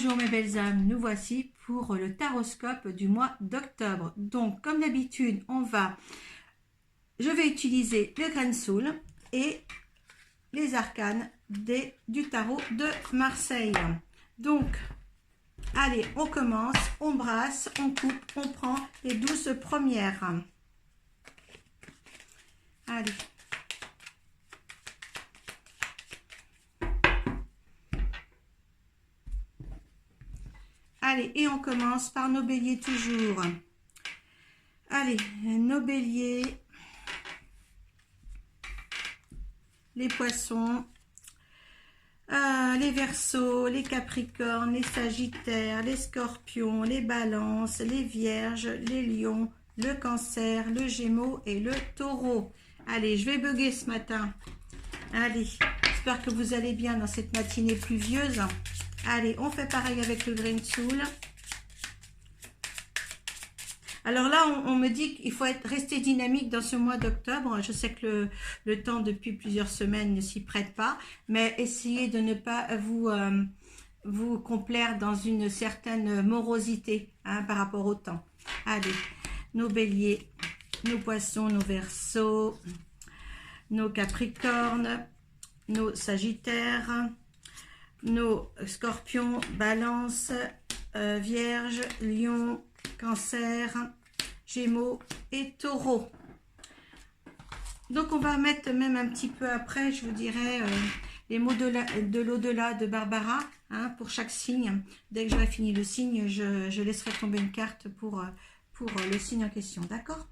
Bonjour mes belles âmes, nous voici pour le taroscope du mois d'octobre. Donc comme d'habitude, je vais utiliser le grain de Soul et les arcanes du tarot de Marseille. Donc, allez, on commence, on brasse, on coupe, on prend les 12 premières. Allez. Allez, et on commence par nos béliers toujours. Allez, nos béliers, les poissons, les verseaux, les capricornes, les sagittaires, les scorpions, les balances, les vierges, les lions, le cancer, le gémeaux et le taureau. Allez, je vais bugger ce matin. Allez, j'espère que vous allez bien dans cette matinée pluvieuse. Allez, on fait pareil avec le grain de Soul. Alors là, on me dit qu'il faut rester dynamique dans ce mois d'octobre. Je sais que le temps depuis plusieurs semaines ne s'y prête pas, mais essayez de ne pas vous complaire dans une certaine morosité par rapport au temps. Allez, nos béliers, nos poissons, nos verseaux, nos capricornes, nos sagittaires, nos scorpions, balance, vierge, lion, cancer, gémeaux et taureau. Donc on va mettre même un petit peu après, je vous dirais, les mots de l'au-delà de Barbara, pour chaque signe. Dès que j'aurai fini le signe, je laisserai tomber une carte pour le signe en question, d'accord?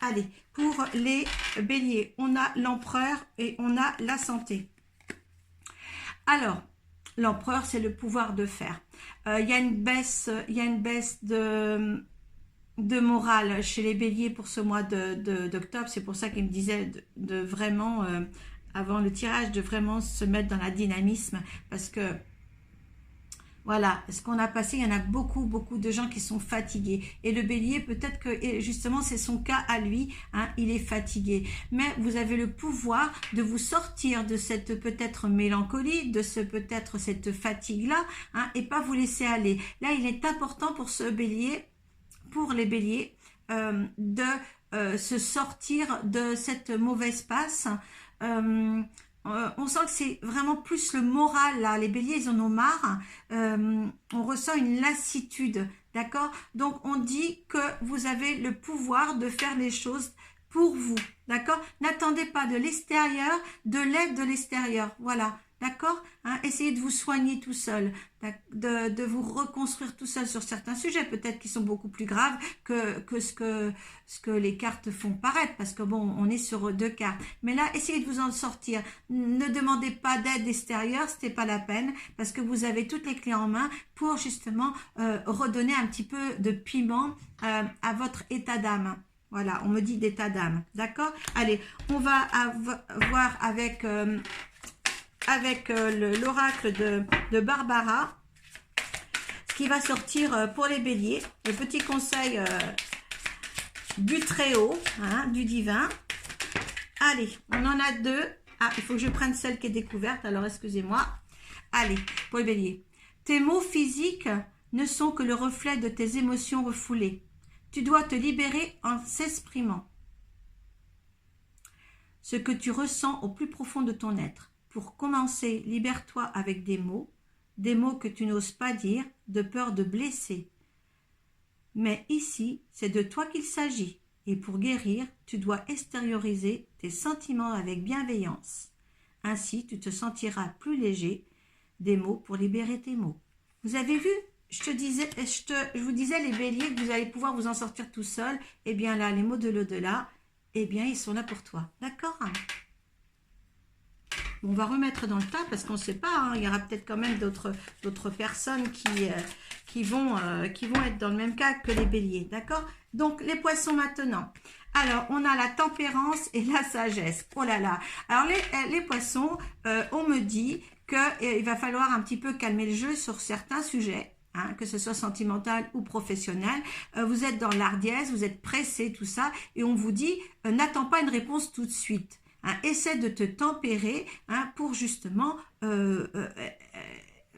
Allez, pour les béliers, on a l'empereur et on a la santé. Alors, l'empereur, c'est le pouvoir de faire. Il y a une baisse de morale chez les béliers pour ce mois d'octobre. C'est pour ça qu'il me disait de vraiment, avant le tirage, de vraiment se mettre dans la dynamisme. Parce que, voilà, ce qu'on a passé, il y en a beaucoup de gens qui sont fatigués. Et le bélier, peut-être que justement, c'est son cas à lui, il est fatigué. Mais vous avez le pouvoir de vous sortir de cette peut-être mélancolie, de peut-être cette fatigue-là, et pas vous laisser aller. Là, il est important pour ce bélier, pour les béliers, de se sortir de cette mauvaise passe. On sent que c'est vraiment plus le moral là, les béliers ils en ont marre, on ressent une lassitude, d'accord? Donc on dit que vous avez le pouvoir de faire les choses pour vous, d'accord? N'attendez pas de l'extérieur, de l'aide de l'extérieur, voilà, d'accord? Essayez de vous soigner tout seul, de vous reconstruire tout seul sur certains sujets, peut-être qui sont beaucoup plus graves que ce que les cartes font paraître, parce que bon, on est sur 2 cartes. Mais là, essayez de vous en sortir. Ne demandez pas d'aide extérieure, c'était pas la peine, parce que vous avez toutes les clés en main pour justement redonner un petit peu de piment à votre état d'âme. Voilà, on me dit d'état d'âme, d'accord? Allez, on va voir avec l'oracle de Barbara, ce qui va sortir pour les béliers. Le petit conseil du Très-Haut, du divin. Allez, on en a 2. Ah, il faut que je prenne celle qui est découverte, alors excusez-moi. Allez, pour les béliers. Tes mots physiques ne sont que le reflet de tes émotions refoulées. Tu dois te libérer en s'exprimant ce que tu ressens au plus profond de ton être. Pour commencer, libère-toi avec des mots que tu n'oses pas dire, de peur de blesser. Mais ici, c'est de toi qu'il s'agit, et pour guérir, tu dois extérioriser tes sentiments avec bienveillance. Ainsi, tu te sentiras plus léger. Des mots pour libérer tes mots. Vous avez vu? Je vous disais, les béliers, que vous allez pouvoir vous en sortir tout seul. Eh bien là, les mots de l'au-delà, eh bien, ils sont là pour toi. D'accord? On va remettre dans le tas parce qu'on ne sait pas. Il y aura peut-être quand même d'autres personnes qui vont être dans le même cas que les béliers. D'accord? Donc, les poissons maintenant. Alors, on a la tempérance et la sagesse. Oh là là. Alors, les poissons, on me dit qu'il va falloir un petit peu calmer le jeu sur certains sujets. Que ce soit sentimental ou professionnel, vous êtes dans l'ardiesse, vous êtes pressé, tout ça, et on vous dit, n'attends pas une réponse tout de suite. Essaie de te tempérer pour justement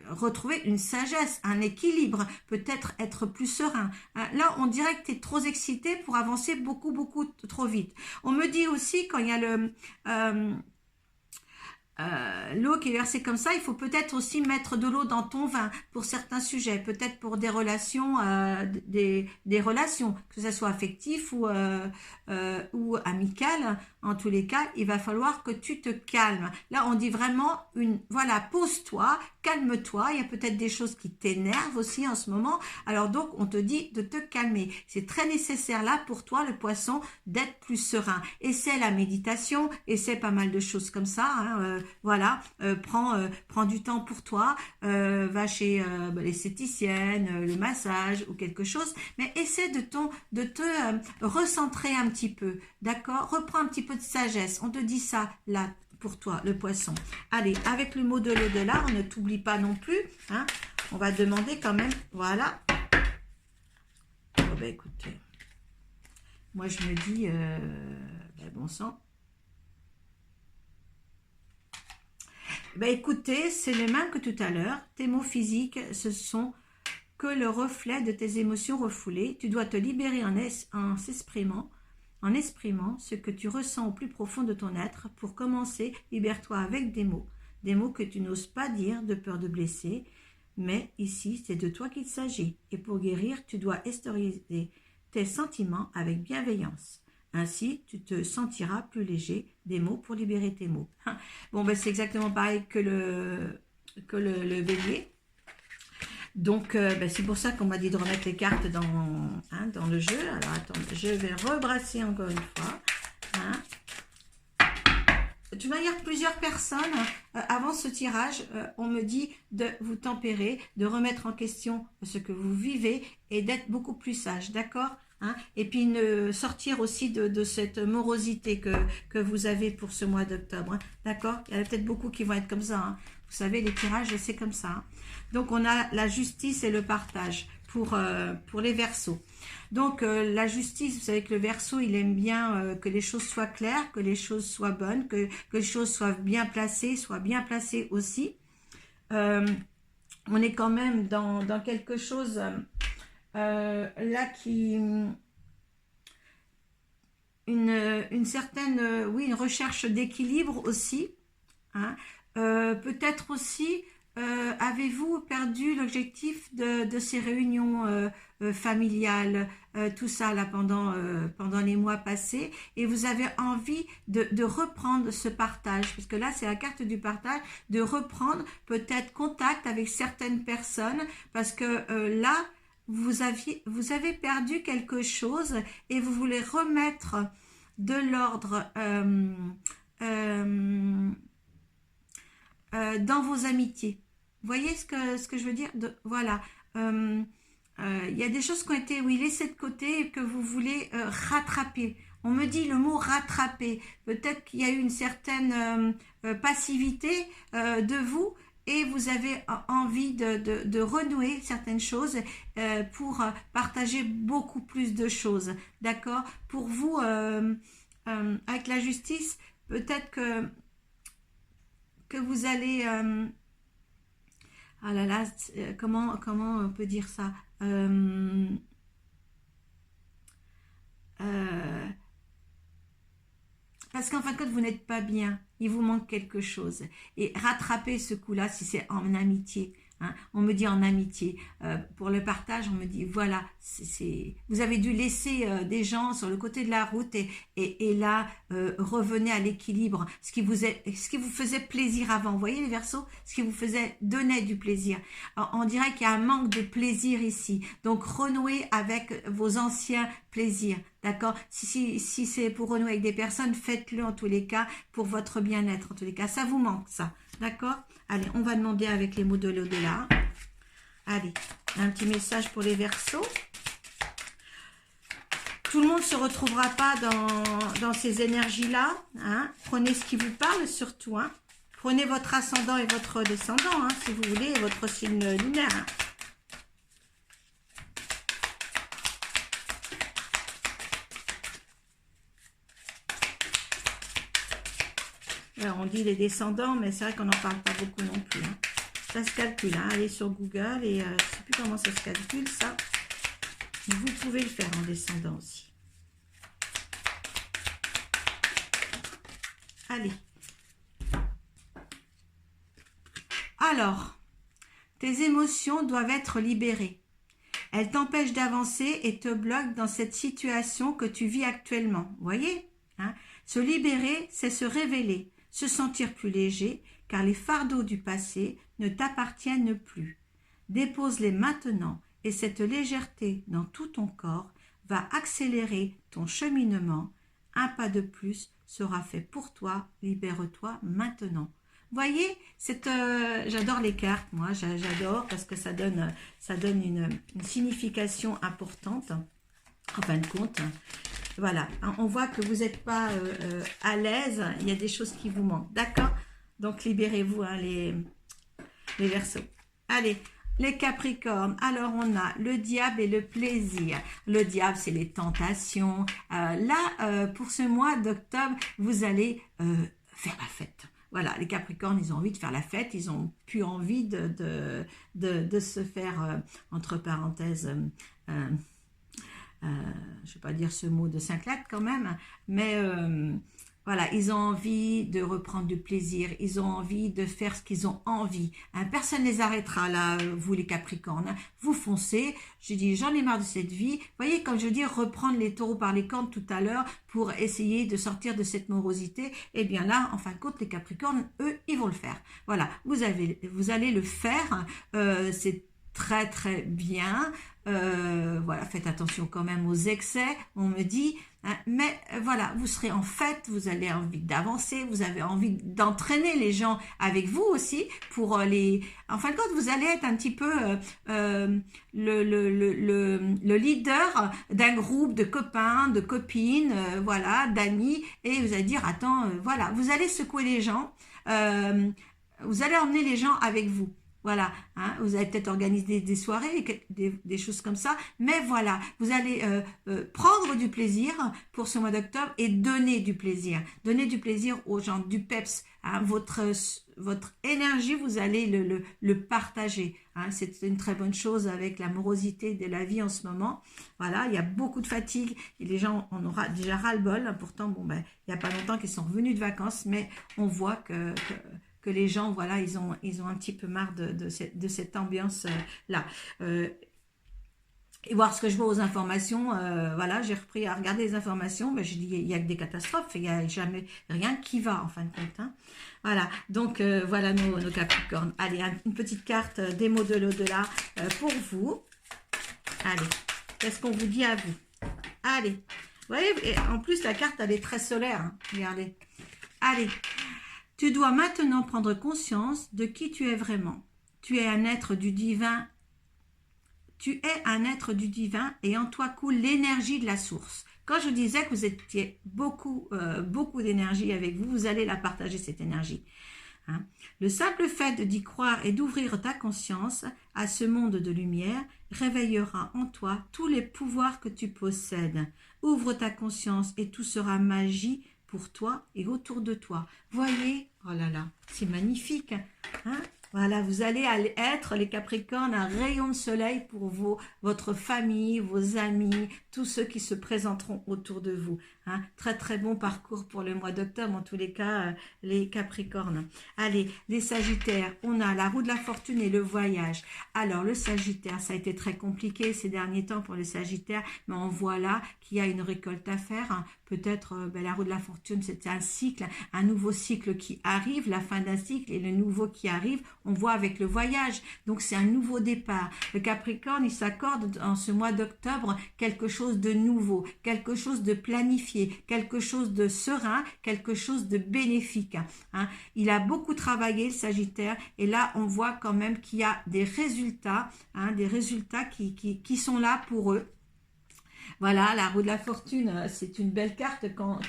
retrouver une sagesse, un équilibre, peut-être être plus serein. Là, on dirait que tu es trop excité pour avancer beaucoup trop vite. On me dit aussi, quand il y a l'eau qui est versée comme ça, il faut peut-être aussi mettre de l'eau dans ton vin pour certains sujets, peut-être pour des relations, des relations, que ce soit affectif ou amical. En tous les cas, il va falloir que tu te calmes. Là, on dit vraiment voilà, pose-toi, calme-toi. Il y a peut-être des choses qui t'énervent aussi en ce moment. Alors donc, on te dit de te calmer. C'est très nécessaire là pour toi, le poisson, d'être plus serein. Essaie la méditation, essaie pas mal de choses comme ça. Voilà, prends du temps pour toi. Va chez l'esthéticienne, le massage ou quelque chose. Mais essaie de te recentrer un petit peu. D'accord? Reprends un petit peu de sagesse. On te dit ça là pour toi, le poisson. Allez, avec le mot de l'au-delà, on ne t'oublie pas non plus. Hein. On va demander quand même, voilà. Oh, ben écoutez, moi je me dis, bon sang. Ben écoutez, c'est les mêmes que tout à l'heure. Tes mots physiques, ce sont que le reflet de tes émotions refoulées. Tu dois te libérer en s'exprimant. En exprimant ce que tu ressens au plus profond de ton être. Pour commencer, libère-toi avec des mots que tu n'oses pas dire de peur de blesser, mais ici c'est de toi qu'il s'agit, et pour guérir tu dois extérioriser tes sentiments avec bienveillance. Ainsi tu te sentiras plus léger. Des mots pour libérer tes mots. Bon ben c'est exactement pareil que le bélier. Donc, c'est pour ça qu'on m'a dit de remettre les cartes dans le jeu. Alors, attends, je vais rebrasser encore une fois. De toute manière, plusieurs personnes, avant ce tirage, on me dit de vous tempérer, de remettre en question ce que vous vivez et d'être beaucoup plus sage, d'accord ? Et puis, sortir aussi de cette morosité que vous avez pour ce mois d'octobre, d'accord ? Il y en a peut-être beaucoup qui vont être comme ça, Vous savez, les tirages, c'est comme ça. Donc, on a la justice et le partage pour les Verseaux. Donc, la justice, vous savez que le Verseau, il aime bien que les choses soient claires, que les choses soient bonnes, que les choses soient bien placées aussi. On est quand même dans quelque chose là qui... Une certaine, une recherche d'équilibre aussi. Peut-être aussi, avez-vous perdu l'objectif de ces réunions familiales, tout ça là pendant les mois passés, et vous avez envie de reprendre ce partage, parce que là c'est la carte du partage, de reprendre peut-être contact avec certaines personnes, parce que là vous avez perdu quelque chose et vous voulez remettre de l'ordre dans vos amitiés. Vous voyez ce que je veux dire ? Voilà. Il y a des choses qui ont été laissées de côté et que vous voulez rattraper. On me dit le mot rattraper. Peut-être qu'il y a eu une certaine passivité de vous, et vous avez envie de renouer certaines choses pour partager beaucoup plus de choses. D'accord ? Pour vous, avec la justice, peut-être que vous allez... ah là là, comment on peut dire ça ? Parce qu'en fin de compte, vous n'êtes pas bien. Il vous manque quelque chose. Et rattraper ce coup-là, si c'est en amitié. On me dit en amitié. Pour le partage, on me dit, voilà, vous avez dû laisser des gens sur le côté de la route et là, revenez à l'équilibre. Ce qui vous faisait plaisir avant. Vous voyez les Verseaux ? Ce qui vous donnait du plaisir. Alors, on dirait qu'il y a un manque de plaisir ici. Donc, renouez avec vos anciens plaisirs. D'accord ? Si c'est pour renouer avec des personnes, faites-le en tous les cas pour votre bien-être. En tous les cas, ça vous manque, ça. D'accord ? Allez, on va demander avec les mots de l'au-delà. Allez, un petit message pour les Verseaux. Tout le monde ne se retrouvera pas dans ces énergies-là. Prenez ce qui vous parle surtout. Prenez votre ascendant et votre descendant, si vous voulez, et votre signe lunaire. Alors, on dit les descendants, mais c'est vrai qu'on n'en parle pas beaucoup non plus. Ça se calcule, hein. Allez sur Google et je ne sais plus comment ça se calcule, ça. Vous pouvez le faire en descendant aussi. Allez. Alors, tes émotions doivent être libérées. Elles t'empêchent d'avancer et te bloquent dans cette situation que tu vis actuellement. Vous voyez, hein? Se libérer, c'est se révéler, se sentir plus léger, car les fardeaux du passé ne t'appartiennent plus. Dépose-les maintenant, et cette légèreté dans tout ton corps va accélérer ton cheminement. Un pas de plus sera fait pour toi. Libère-toi maintenant. Voyez, j'adore les cartes, moi, j'adore parce que ça donne une signification importante, en fin de compte. Voilà, on voit que vous n'êtes pas à l'aise, il y a des choses qui vous manquent, d'accord? Donc, libérez-vous, hein, les Verseaux. Allez, les Capricornes, alors on a le diable et le plaisir. Le diable, c'est les tentations. Pour ce mois d'octobre, vous allez faire la fête. Voilà, les Capricornes, ils ont envie de faire la fête, ils ont plus envie de se faire, entre parenthèses, je ne vais pas dire ce mot de Saint-Claude quand même, mais voilà, ils ont envie de reprendre du plaisir, ils ont envie de faire ce qu'ils ont envie. Hein, personne ne les arrêtera là, vous les Capricornes. Hein. Vous foncez, je dis j'en ai marre de cette vie. Vous voyez, comme je dis, reprendre les taureaux par les cornes tout à l'heure pour essayer de sortir de cette morosité, eh bien là, en fin de compte, les Capricornes, eux, ils vont le faire. Voilà, vous allez le faire, c'est très très bien. Voilà, faites attention quand même aux excès, on me dit, hein, mais voilà, vous serez en fête, vous avez envie d'avancer, vous avez envie d'entraîner les gens avec vous aussi pour en fin de compte, vous allez être un petit peu le leader d'un groupe de copains, de copines, voilà, d'amis, et vous allez dire, attends, voilà, vous allez secouer les gens, vous allez emmener les gens avec vous. Voilà, hein, vous allez peut-être organiser des soirées, des choses comme ça, mais voilà, vous allez prendre du plaisir pour ce mois d'octobre et donner du plaisir aux gens, du peps, hein, votre énergie, vous allez le partager, hein, c'est une très bonne chose avec la morosité de la vie en ce moment, voilà, il y a beaucoup de fatigue, et les gens en aura déjà ras-le-bol, hein, pourtant, bon, ben, il n'y a pas longtemps qu'ils sont revenus de vacances, mais on voit que les gens, voilà, ils ont un petit peu marre de cette ambiance-là. Et voir ce que je vois aux informations, voilà, j'ai repris à regarder les informations, ben, je dis, il n'y a que des catastrophes, il n'y a jamais rien qui va, en fin de compte. Hein. Voilà, donc voilà nos Capricornes. Allez, une petite carte des mots de l'au-delà pour vous. Allez, qu'est-ce qu'on vous dit à vous? Allez, vous voyez, et en plus, la carte, elle est très solaire, hein. Regardez. Allez. Tu dois maintenant prendre conscience de qui tu es vraiment. Tu es un être du divin. Tu es un être du divin et en toi coule l'énergie de la source. Quand je disais que vous étiez beaucoup d'énergie avec vous, vous allez la partager, cette énergie. Hein? Le simple fait d'y croire et d'ouvrir ta conscience à ce monde de lumière réveillera en toi tous les pouvoirs que tu possèdes. Ouvre ta conscience et tout sera magie pour toi et autour de toi. Voyez, oh là là, c'est magnifique. Hein? Voilà, vous allez être, les Capricornes, un rayon de soleil pour votre famille, vos amis, tous ceux qui se présenteront autour de vous. Hein? Très très bon parcours pour le mois d'octobre, en tous les cas, les Capricornes. Allez, les Sagittaires, on a la roue de la fortune et le voyage. Alors, le Sagittaire, ça a été très compliqué ces derniers temps pour les Sagittaires, mais on voit là qu'il y a une récolte à faire. Hein. Peut-être la roue de la fortune, c'est un cycle, un nouveau cycle qui arrive, la fin d'un cycle et le nouveau qui arrive. On voit avec le voyage, donc c'est un nouveau départ. Le Capricorne, il s'accorde en ce mois d'octobre quelque chose de nouveau, quelque chose de planifié, quelque chose de serein, quelque chose de bénéfique. Hein. Il a beaucoup travaillé, le Sagittaire, et là on voit quand même qu'il y a des résultats, hein, des résultats qui sont là pour eux. Voilà, la roue de la fortune, c'est une belle carte quand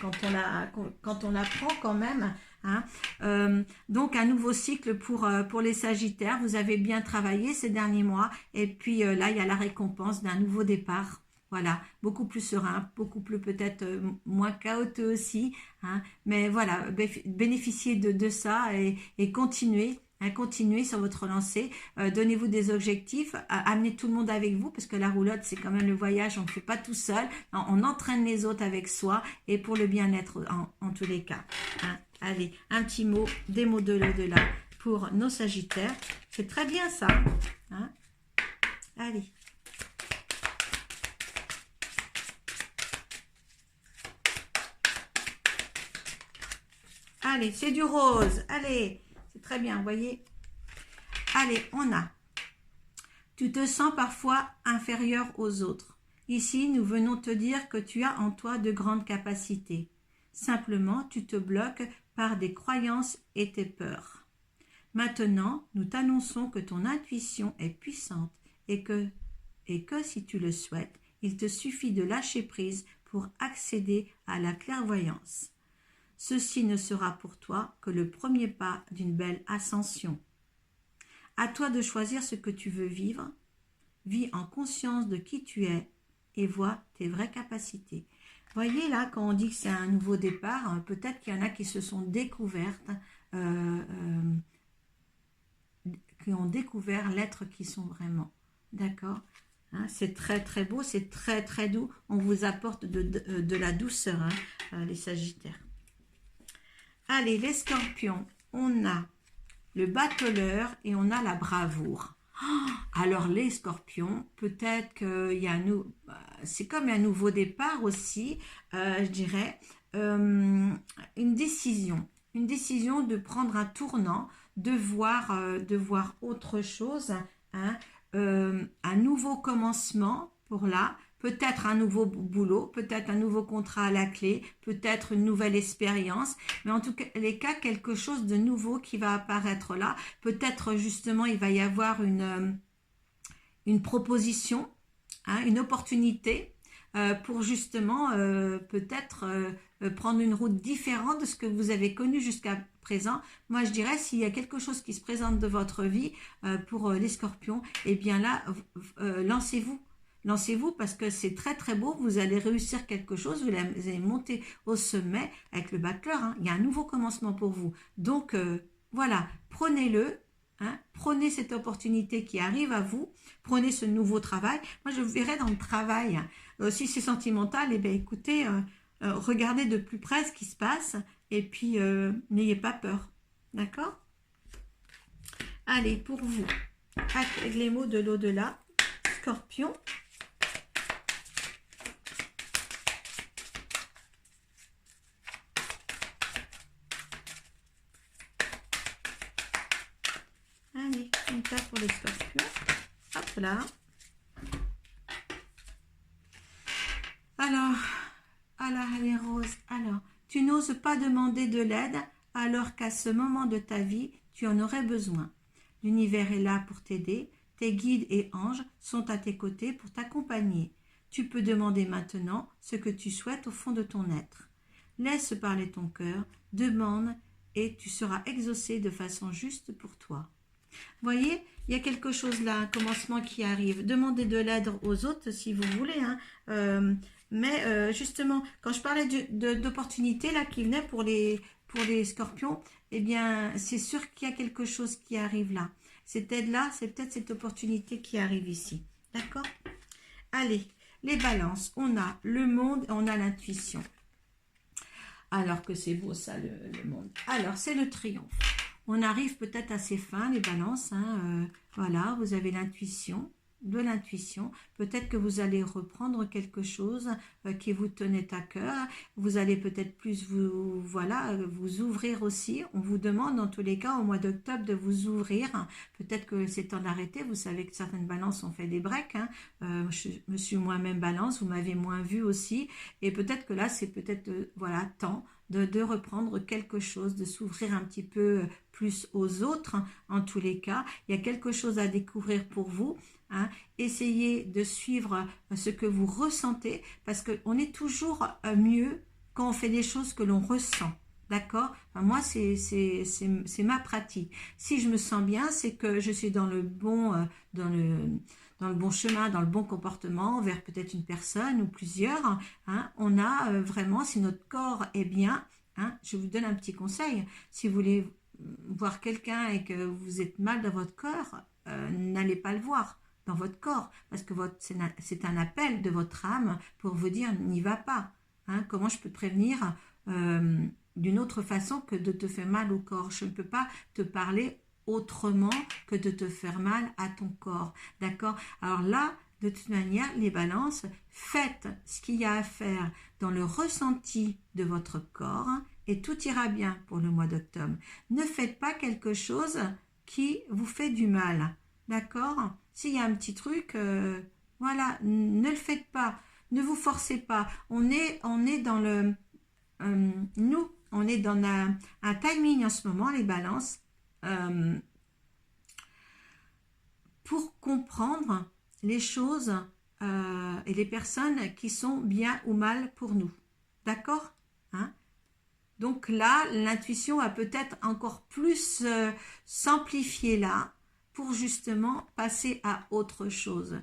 on la prend quand même. Hein. Donc un nouveau cycle pour les Sagittaires. Vous avez bien travaillé ces derniers mois et puis là il y a la récompense d'un nouveau départ. Voilà, beaucoup plus serein, beaucoup plus peut-être moins chaotique aussi. Hein. Mais voilà, bénéficier de ça et continuer. Hein, continuez sur votre lancée, donnez-vous des objectifs, amenez tout le monde avec vous, parce que la roulotte, c'est quand même le voyage, on ne fait pas tout seul, on entraîne les autres avec soi, et pour le bien-être en tous les cas. Hein. Allez, un petit mot, des mots de l'au-delà pour nos Sagittaires. C'est très bien ça. Hein. Allez. Allez, c'est du rose. Allez, c'est très bien, vous voyez. Allez, on a. Tu te sens parfois inférieur aux autres. Ici, nous venons te dire que tu as en toi de grandes capacités. Simplement, tu te bloques par des croyances et tes peurs. Maintenant, nous t'annonçons que ton intuition est puissante et que si tu le souhaites, il te suffit de lâcher prise pour accéder à la clairvoyance. Ceci ne sera pour toi que le premier pas d'une belle ascension. À toi de choisir ce que tu veux vivre. Vis en conscience de qui tu es et vois tes vraies capacités. Voyez là, quand on dit que c'est un nouveau départ, peut-être qu'il y en a qui se sont découvertes, qui ont découvert l'être qu'ils sont vraiment. D'accord ? Hein, c'est très très beau, c'est très très doux. On vous apporte de la douceur, hein, les Sagittaires. Allez, les Scorpions, on a le bateleur et on a la bravoure. Alors les Scorpions, peut-être qu'il y a c'est comme un nouveau départ aussi, je dirais, une décision de prendre un tournant, de voir autre chose, hein, un nouveau commencement pour là, peut-être un nouveau boulot, peut-être un nouveau contrat à la clé, peut-être une nouvelle expérience, mais en tout cas, les cas, quelque chose de nouveau qui va apparaître là. Peut-être justement, il va y avoir une proposition, hein, une opportunité pour justement peut-être prendre une route différente de ce que vous avez connu jusqu'à présent. Moi, je dirais, s'il y a quelque chose qui se présente de votre vie pour les Scorpions, eh bien là, lancez-vous. Lancez-vous parce que c'est très très beau, vous allez réussir quelque chose, vous allez monter au sommet avec le battleur, hein. Il y a un nouveau commencement pour vous. Donc voilà, prenez-le, hein, prenez cette opportunité qui arrive à vous, prenez ce nouveau travail. Moi je verrais dans le travail, hein, si c'est sentimental, eh bien écoutez, regardez de plus près ce qui se passe et puis n'ayez pas peur, d'accord? Allez, pour vous, avec les mots de l'au-delà, Scorpion. Allez, on tape pour les Scorpions. Hop là. Alors, les roses. Alors, tu n'oses pas demander de l'aide alors qu'à ce moment de ta vie, tu en aurais besoin. L'univers est là pour t'aider. Tes guides et anges sont à tes côtés pour t'accompagner. Tu peux demander maintenant ce que tu souhaites au fond de ton être. Laisse parler ton cœur, demande et tu seras exaucé de façon juste pour toi. Voyez, il y a quelque chose là, un commencement qui arrive. Demandez de l'aide aux autres si vous voulez. Hein. Mais justement, quand je parlais d'opportunités là qui venaient pour les Scorpions, eh bien, c'est sûr qu'il y a quelque chose qui arrive là. Cette aide-là, c'est peut-être cette opportunité qui arrive ici. D'accord? Allez, les balances. On a le monde, on a l'intuition. Alors que c'est beau ça, le monde. Alors, c'est le triomphe. On arrive peut-être à ses fins, les balances. Hein, voilà, vous avez l'intuition, de l'intuition. Peut-être que vous allez reprendre quelque chose qui vous tenait à cœur. Vous allez peut-être plus vous ouvrir aussi. On vous demande dans tous les cas au mois d'octobre de vous ouvrir. Peut-être que c'est temps d'arrêter. Vous savez que certaines balances ont fait des breaks. Hein. Je me suis moi-même balance. Vous m'avez moins vu aussi. Et peut-être que là, c'est peut-être temps de reprendre quelque chose, de s'ouvrir un petit peu plus aux autres. En tous les cas, il y a quelque chose à découvrir pour vous. Hein. Essayez de suivre ce que vous ressentez parce qu'on est toujours mieux quand on fait des choses que l'on ressent. D'accord? Enfin, moi, c'est ma pratique. Si je me sens bien, c'est que je suis dans le bon chemin, dans le bon comportement vers peut-être une personne ou plusieurs. Hein. On a vraiment, si notre corps est bien, hein, je vous donne un petit conseil. Si vous voulez voir quelqu'un et que vous êtes mal dans votre corps, n'allez pas le voir dans votre corps, parce que c'est un appel de votre âme pour vous dire n'y va pas. Hein, comment je peux te prévenir d'une autre façon que de te faire mal au corps? Je ne peux pas te parler autrement que de te faire mal à ton corps. D'accord? Alors là, de toute manière, les balances, faites ce qu'il y a à faire dans le ressenti de votre corps et tout ira bien pour le mois d'octobre. Ne faites pas quelque chose qui vous fait du mal. D'accord? S'il y a un petit truc, voilà, ne le faites pas. Ne vous forcez pas. On est dans le... nous, on est dans un timing en ce moment, les balances, pour comprendre les choses et les personnes qui sont bien ou mal pour nous. D'accord? Hein? Donc là, l'intuition va peut-être encore plus s'amplifier là pour justement passer à autre chose.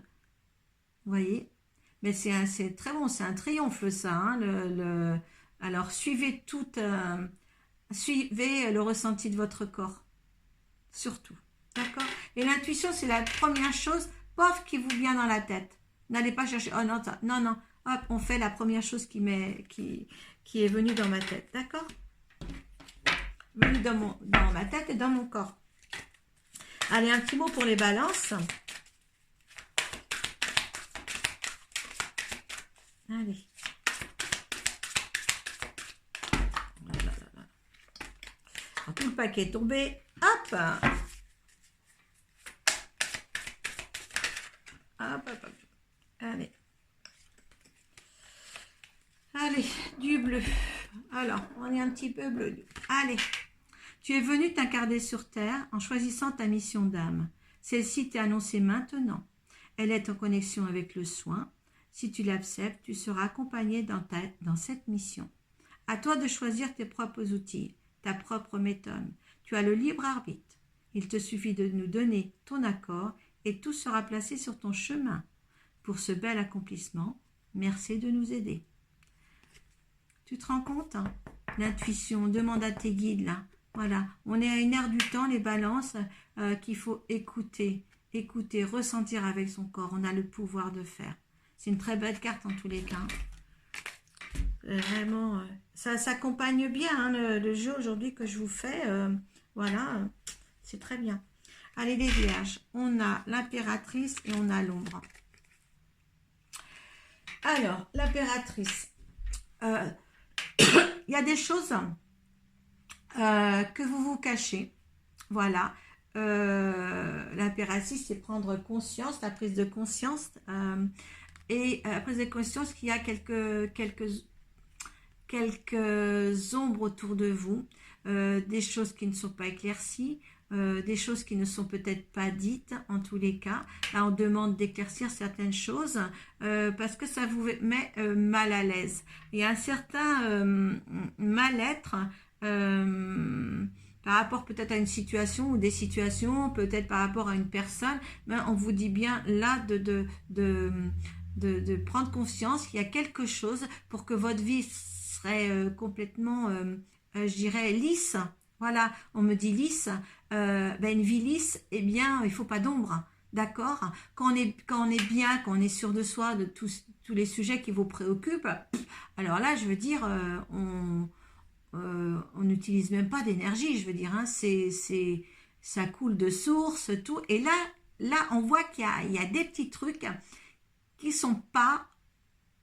Vous voyez? Mais c'est très bon, c'est un triomphe ça. Hein, alors suivez suivez le ressenti de votre corps, surtout. D'accord? Et l'intuition, c'est la première chose, pof, qui vous vient dans la tête. N'allez pas chercher, oh non, non, non, hop, on fait la première chose qui est venue dans ma tête. D'accord? Venue dans ma tête et dans mon corps. Allez, un petit mot pour les balances. Allez. Alors, tout le paquet est tombé. Hop. Hop, hop, hop. Allez. Allez, du bleu. Alors, on est un petit peu bleu. Allez. Tu es venu t'incarner sur Terre en choisissant ta mission d'âme. Celle-ci t'est annoncée maintenant. Elle est en connexion avec le soin. Si tu l'acceptes, tu seras accompagné dans cette mission. À toi de choisir tes propres outils, ta propre méthode. Tu as le libre arbitre. Il te suffit de nous donner ton accord et tout sera placé sur ton chemin. Pour ce bel accomplissement, merci de nous aider. Tu te rends compte, hein? L'intuition, demande à tes guides là. Voilà, on est à une ère du temps, les balances, qu'il faut écouter, ressentir avec son corps. On a le pouvoir de faire. C'est une très belle carte en tous les cas. Vraiment, ça s'accompagne bien, hein, le jeu aujourd'hui que je vous fais. Voilà, c'est très bien. Allez les vierges, on a l'impératrice et on a l'ombre. Alors, l'impératrice. Il y a des choses que vous vous cachez. Voilà. L'impératrice, c'est prendre conscience, la prise de conscience. Et la prise de conscience qu'il y a quelques ombres autour de vous, des choses qui ne sont pas éclaircies, des choses qui ne sont peut-être pas dites en tous les cas. Là, on demande d'éclaircir certaines choses parce que ça vous met mal à l'aise. Il y a un certain mal-être par rapport peut-être à une situation ou des situations, peut-être par rapport à une personne. Mais on vous dit bien là de prendre conscience qu'il y a quelque chose pour que votre vie serait complètement, je dirais, lisse. Voilà, on me dit lisse. Une vie lisse, eh bien, il faut pas d'ombre. D'accord? Quand on est bien, quand on est sûr de soi, de tous les sujets qui vous préoccupent, alors là, je veux dire, on n'utilise même pas d'énergie, je veux dire, hein, ça coule de source, tout. Et là, on voit qu'il y a des petits trucs qui sont pas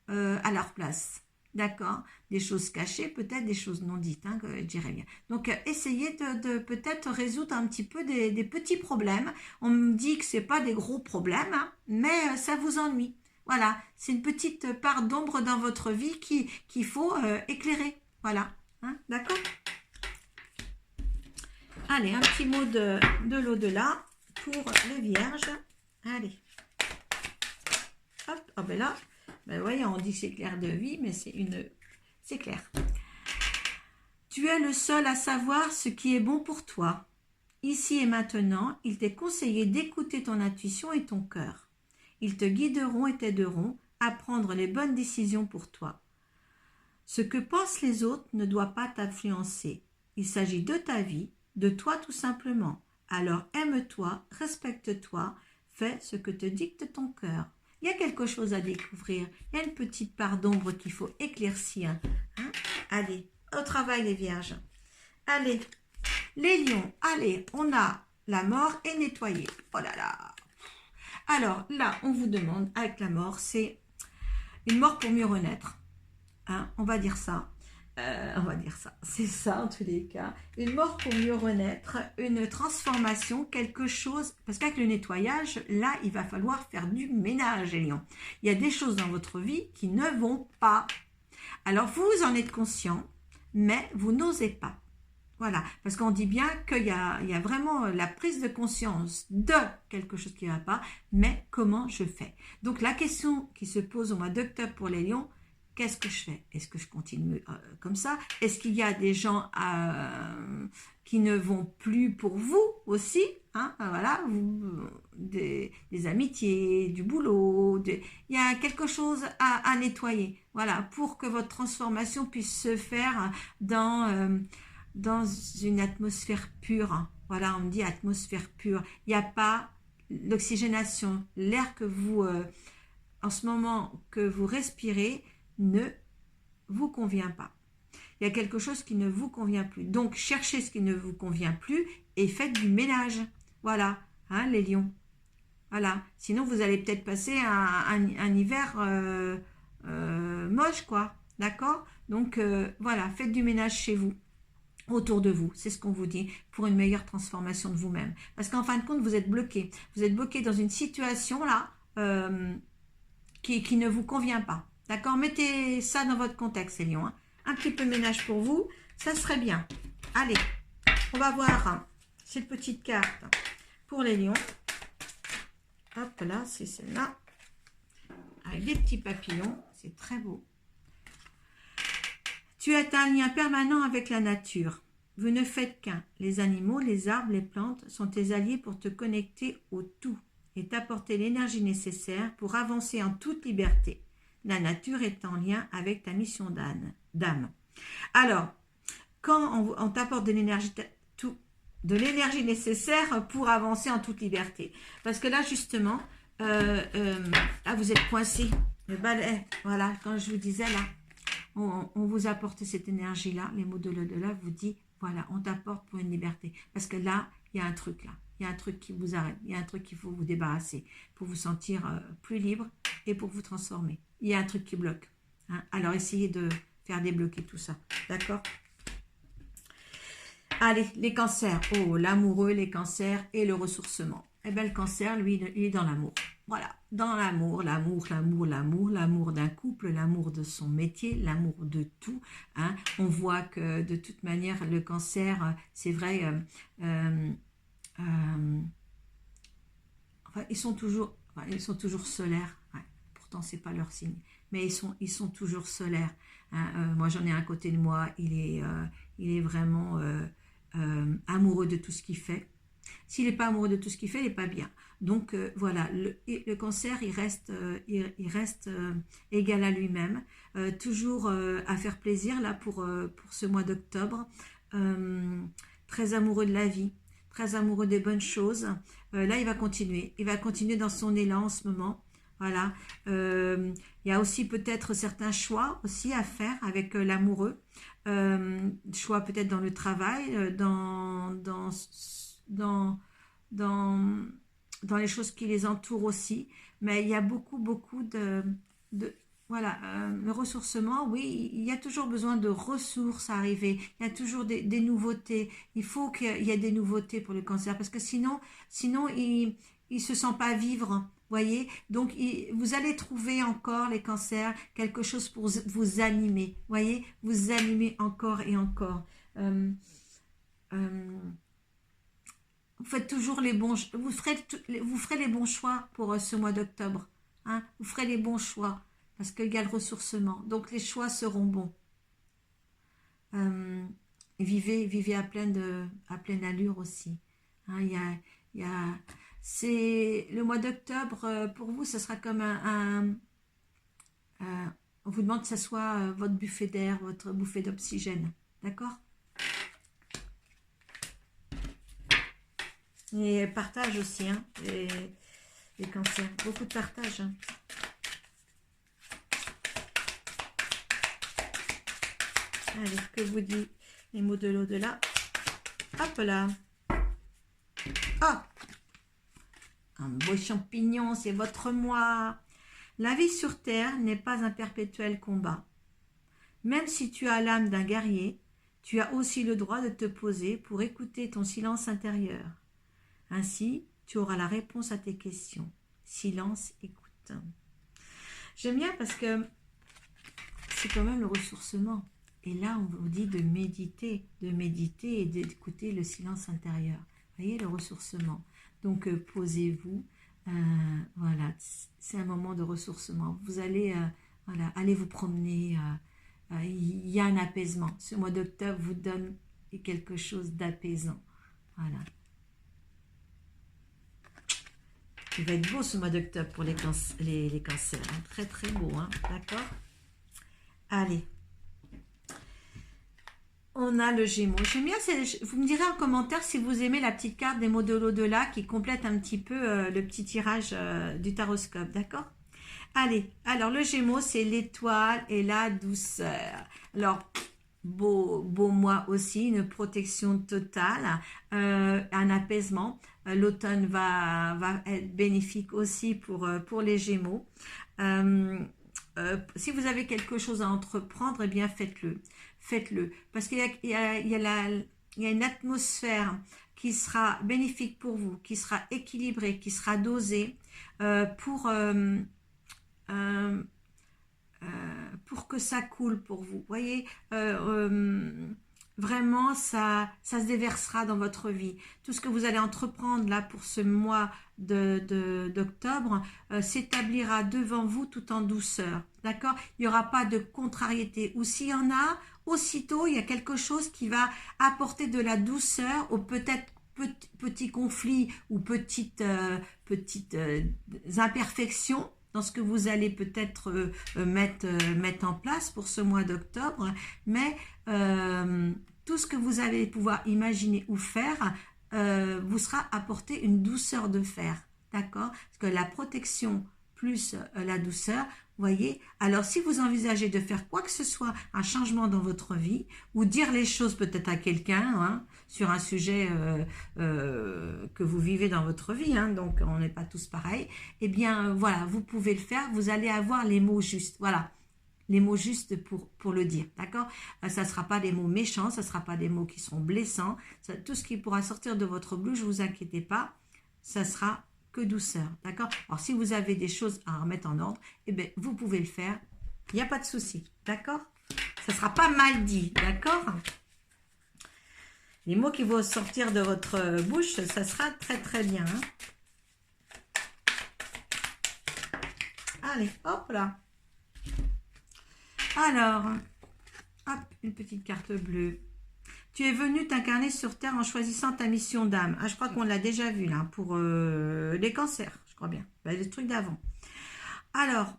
à leur place. D'accord? Des choses cachées, peut-être des choses non dites, hein, que je dirais bien. Donc, essayez de peut-être résoudre un petit peu des petits problèmes. On me dit que c'est pas des gros problèmes, hein, mais ça vous ennuie. Voilà, c'est une petite part d'ombre dans votre vie qu'il faut éclairer. Voilà, hein, d'accord? Allez, un petit mot de l'au-delà pour les vierges. Allez. Hop, oh ben là, ben voyez, on dit que c'est clair de vie, mais c'est clair. Tu es le seul à savoir ce qui est bon pour toi. Ici et maintenant, il t'est conseillé d'écouter ton intuition et ton cœur. Ils te guideront et t'aideront à prendre les bonnes décisions pour toi. Ce que pensent les autres ne doit pas t'influencer. Il s'agit de ta vie, de toi tout simplement. Alors aime-toi, respecte-toi, fais ce que te dicte ton cœur. Il y a quelque chose à découvrir, il y a une petite part d'ombre qu'il faut éclaircir. Hein? Allez, au travail les vierges. Allez, les lions, allez, on a la mort et nettoyer. Oh là là. Alors là, on vous demande, avec la mort, c'est une mort pour mieux renaître. Hein, on va dire ça. C'est ça en tous les cas. Une mort pour mieux renaître, une transformation, quelque chose. Parce qu'avec le nettoyage, là, il va falloir faire du ménage, les lions. Il y a des choses dans votre vie qui ne vont pas. Alors, vous en êtes conscient, mais vous n'osez pas. Voilà, parce qu'on dit bien qu'il y a vraiment la prise de conscience de quelque chose qui ne va pas, mais comment je fais? Donc la question qui se pose au mois d'octobre pour les lions, qu'est-ce que je fais? Est-ce que je continue comme ça? Est-ce qu'il y a des gens qui ne vont plus pour vous aussi? Hein? Voilà, des amitiés, du boulot, il y a quelque chose à nettoyer. Voilà, pour que votre transformation puisse se faire dans une atmosphère pure. Voilà, on me dit atmosphère pure. Il n'y a pas l'oxygénation, l'air que vous, en ce moment, que vous respirez, ne vous convient pas. Il y a quelque chose qui ne vous convient plus. Donc, cherchez ce qui ne vous convient plus et faites du ménage. Voilà, hein, les lions. Voilà. Sinon, vous allez peut-être passer un hiver moche, quoi. D'accord? Donc, voilà, faites du ménage chez vous, autour de vous, c'est ce qu'on vous dit, pour une meilleure transformation de vous-même. Parce qu'en fin de compte, vous êtes bloqué. Vous êtes bloqué dans une situation là qui ne vous convient pas. D'accord? Mettez ça dans votre contexte, les lions. Hein. Un petit peu de ménage pour vous, ça serait bien. Allez, on va voir cette petite carte pour les lions. Hop là, c'est celle-là. Avec des petits papillons, c'est très beau. Tu as un lien permanent avec la nature. Vous ne faites qu'un. Les animaux, les arbres, les plantes sont tes alliés pour te connecter au tout et t'apporter l'énergie nécessaire pour avancer en toute liberté. La nature est en lien avec ta mission d'âme. Alors, quand on t'apporte de l'énergie nécessaire pour avancer en toute liberté. Parce que là, justement, là, vous êtes coincé. Le balai, voilà, quand je vous disais là, on vous apporte cette énergie-là, les mots de l'au-delà vous dit, voilà, on t'apporte pour une liberté. Parce que là, il y a un truc là. Il y a un truc qui vous arrête. Il y a un truc qu'il faut vous débarrasser pour vous sentir plus libre et pour vous transformer. Il y a un truc qui bloque. Hein. Alors, essayez de faire débloquer tout ça. D'accord? Allez, les cancers. Oh, l'amoureux, les cancers et le ressourcement. Eh bien, le cancer, lui, il est dans l'amour. Voilà, dans l'amour, l'amour d'un couple, l'amour de son métier, l'amour de tout. Hein. On voit que de toute manière, le cancer, c'est vrai, enfin, ils sont toujours solaires. Ouais. Pourtant, c'est pas leur signe, mais ils sont toujours solaires. Hein. Moi, j'en ai un côté de moi, il est vraiment amoureux de tout ce qu'il fait. S'il n'est pas amoureux de tout ce qu'il fait, il n'est pas bien. Donc voilà, le cancer, il reste égal à lui-même, toujours à faire plaisir là pour ce mois d'octobre, très amoureux de la vie, très amoureux des bonnes choses. Là, il va continuer dans son élan en ce moment. Voilà, il y a aussi peut-être certains choix aussi à faire avec l'amoureux, choix peut-être dans le travail, dans les choses qui les entourent aussi, mais il y a beaucoup voilà, le ressourcement, oui, il y a toujours besoin de ressources à arriver, il y a toujours des nouveautés, il faut qu'il y ait des nouveautés pour le cancer, parce que sinon il se sent pas vivre, voyez, donc vous allez trouver encore les cancers, quelque chose pour vous animer, voyez, vous animer encore et encore. Vous faites toujours les bons, vous ferez les bons choix pour ce mois d'octobre. Hein, vous ferez les bons choix parce qu'il y a le ressourcement. Donc les choix seront bons. Vivez à pleine allure aussi. Hein, c'est le mois d'octobre pour vous, ce sera comme on vous demande que ce soit votre buffet d'air, votre bouffée d'oxygène. D'accord? Et partage aussi, hein, les cancers. Beaucoup de partage. Hein. Allez, que vous dit les mots de l'au-delà? Hop là. Ah, un beau champignon, c'est votre moi. La vie sur Terre n'est pas un perpétuel combat. Même si tu as l'âme d'un guerrier, tu as aussi le droit de te poser pour écouter ton silence intérieur. Ainsi, tu auras la réponse à tes questions. Silence, écoute. J'aime bien parce que c'est quand même le ressourcement. Et là, on vous dit de méditer et d'écouter le silence intérieur. Vous voyez, le ressourcement. Donc, posez-vous. Voilà, c'est un moment de ressourcement. Vous allez voilà, aller vous promener. Il y a un apaisement. Ce mois d'octobre vous donne quelque chose d'apaisant. Voilà. Il va être beau ce mois d'octobre pour les cancers. Hein. Très, très beau. Hein. D'accord? Allez. On a le Gémeaux. J'aime bien, vous me direz en commentaire si vous aimez la petite carte des mots de l'au-delà qui complète un petit peu le petit tirage du taroscope, d'accord? Allez, alors le Gémeaux, c'est l'étoile et la douceur. Alors, beau mois aussi, une protection totale, un apaisement. L'automne va être bénéfique aussi pour les Gémeaux. Si vous avez quelque chose à entreprendre, eh bien faites-le. Faites-le. Parce qu'il y a une atmosphère qui sera bénéfique pour vous, qui sera équilibrée, qui sera dosée pour que ça coule pour vous. Vous voyez, vraiment, ça se déversera dans votre vie. Tout ce que vous allez entreprendre là pour ce mois d'octobre s'établira devant vous tout en douceur. D'accord? Il n'y aura pas de contrariété. Ou s'il y en a, aussitôt, il y a quelque chose qui va apporter de la douceur ou peut-être petits conflits ou petites imperfections dans ce que vous allez peut-être mettre en place pour ce mois d'octobre, mais tout ce que vous allez pouvoir imaginer ou faire vous sera apporté une douceur de fer, d'accord? Parce que la protection plus la douceur, vous voyez, alors si vous envisagez de faire quoi que ce soit, un changement dans votre vie, ou dire les choses peut-être à quelqu'un, hein, sur un sujet que vous vivez dans votre vie, hein, donc on n'est pas tous pareils, eh bien voilà, vous pouvez le faire, vous allez avoir les mots justes, voilà, les mots justes pour le dire, d'accord? Ça ne sera pas des mots méchants, ça ne sera pas des mots qui seront blessants, tout ce qui pourra sortir de votre bouche, ne vous inquiétez pas, ça sera que douceur, d'accord? Alors si vous avez des choses à remettre en ordre, eh bien vous pouvez le faire, il n'y a pas de souci, d'accord? Ça ne sera pas mal dit, d'accord? Les mots qui vont sortir de votre bouche, ça sera très très bien. Hein? Allez, hop là. Alors, hop, une petite carte bleue. Tu es venu t'incarner sur Terre en choisissant ta mission d'âme. Ah, je crois qu'on l'a déjà vu là, pour les cancers, je crois bien. Le truc d'avant. Alors,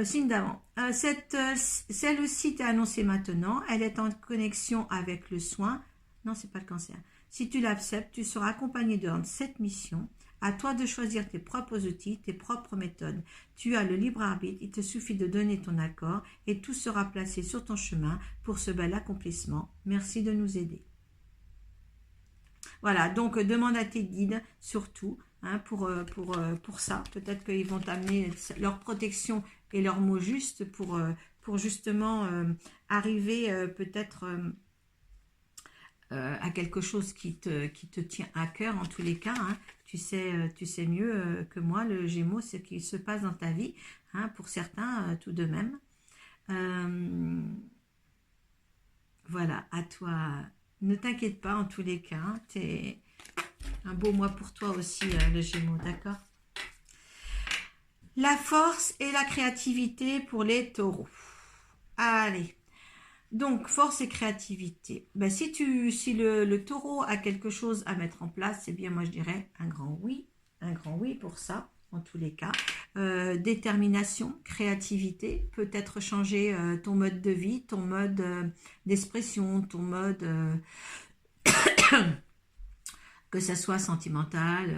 signe d'avant. Celle-ci t'est annoncée maintenant. Elle est en connexion avec le soin. Non, c'est pas le cancer. Si tu l'acceptes, tu seras accompagné dans cette mission. À toi de choisir tes propres outils, tes propres méthodes. Tu as le libre arbitre, il te suffit de donner ton accord et tout sera placé sur ton chemin pour ce bel accomplissement. Merci de nous aider. Voilà, donc demande à tes guides surtout hein, pour ça. Peut-être qu'ils vont t'amener leur protection et leurs mots justes pour justement arriver peut-être à quelque chose qui te tient à cœur en tous les cas. Hein. Tu sais mieux que moi, le Gémeaux, ce qui se passe dans ta vie, hein, pour certains tout de même. Voilà, à toi. Ne t'inquiète pas en tous les cas. Hein, c'est un beau mois pour toi aussi, le Gémeaux, d'accord? La force et la créativité pour les taureaux. Allez. Donc, force et créativité. Ben, si le taureau a quelque chose à mettre en place, eh bien, moi, je dirais un grand oui pour ça, en tous les cas. Détermination, créativité, peut-être changer ton mode de vie, ton mode d'expression, ton mode que ça soit sentimental,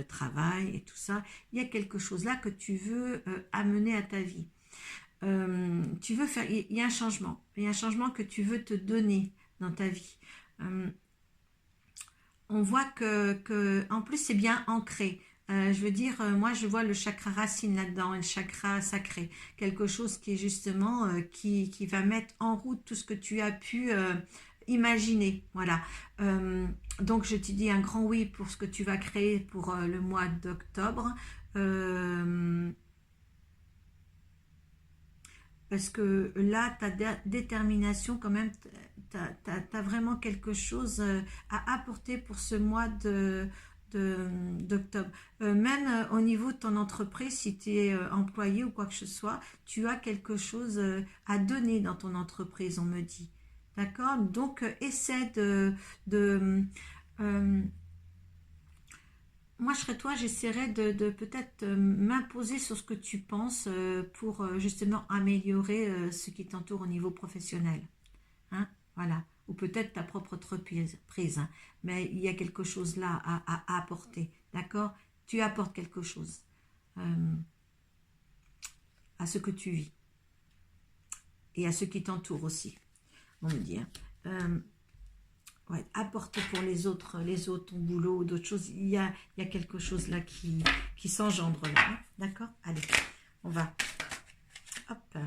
travail et tout ça. Il y a quelque chose là que tu veux amener à ta vie. Tu veux faire, il y a un changement. Il y a un changement que tu veux te donner dans ta vie. On voit en plus, c'est bien ancré. Je veux dire, moi, je vois le chakra racine là-dedans, et le chakra sacré. Quelque chose qui est justement, qui va mettre en route tout ce que tu as pu imaginer. Voilà. Donc, je te dis un grand oui pour ce que tu vas créer pour le mois d'octobre. Parce que là, ta détermination, quand même, t'as vraiment quelque chose à apporter pour ce mois d'octobre. Même au niveau de ton entreprise, si tu es employé ou quoi que ce soit, tu as quelque chose à donner dans ton entreprise, on me dit. D'accord? Donc, essaie euh, moi, je serais toi, j'essaierais de peut-être m'imposer sur ce que tu penses pour justement améliorer ce qui t'entoure au niveau professionnel. Hein, voilà. Ou peut-être ta propre entreprise, hein. Mais il y a quelque chose là à apporter. D'accord? Tu apportes quelque chose euh, à ce que tu vis et à ce qui t'entoure aussi. On me dit. Hein. Ouais, apporter pour les autres, ton boulot, d'autres choses. Il y a quelque chose là qui s'engendre là. Hein. D'accord? Allez, on va. Hop.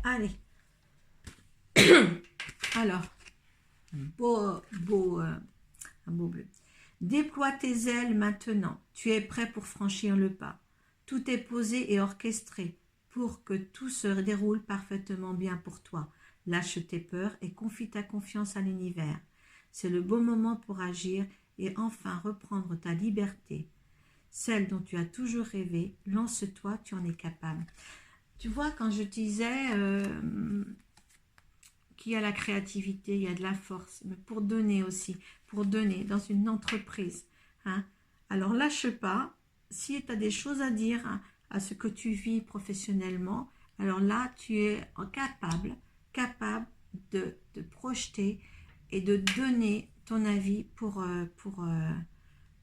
Allez. Alors, un beau bleu. Déploie tes ailes maintenant. Tu es prêt pour franchir le pas. Tout est posé et orchestré pour que tout se déroule parfaitement bien pour toi. Lâche tes peurs et confie ta confiance à l'univers. C'est le bon moment pour agir et enfin reprendre ta liberté. Celle dont tu as toujours rêvé, lance-toi, tu en es capable. Tu vois, quand je disais qu'il y a la créativité, il y a de la force, mais pour donner aussi, pour donner dans une entreprise. Hein. Alors lâche pas, si tu as des choses à dire hein, à ce que tu vis professionnellement, alors là tu es capable de projeter et de donner ton avis pour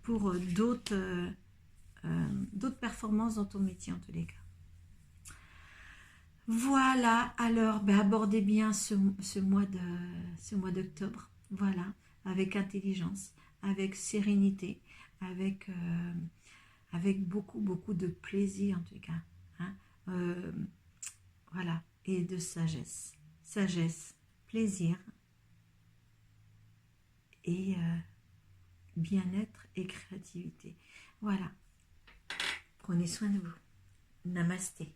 d'autres performances dans ton métier en tous les cas. Voilà, alors abordez bien ce mois d'octobre, voilà, avec intelligence, avec sérénité, avec beaucoup de plaisir en tout cas, hein, voilà, et de sagesse, plaisir et bien-être et créativité. Voilà, prenez soin de vous. Namasté.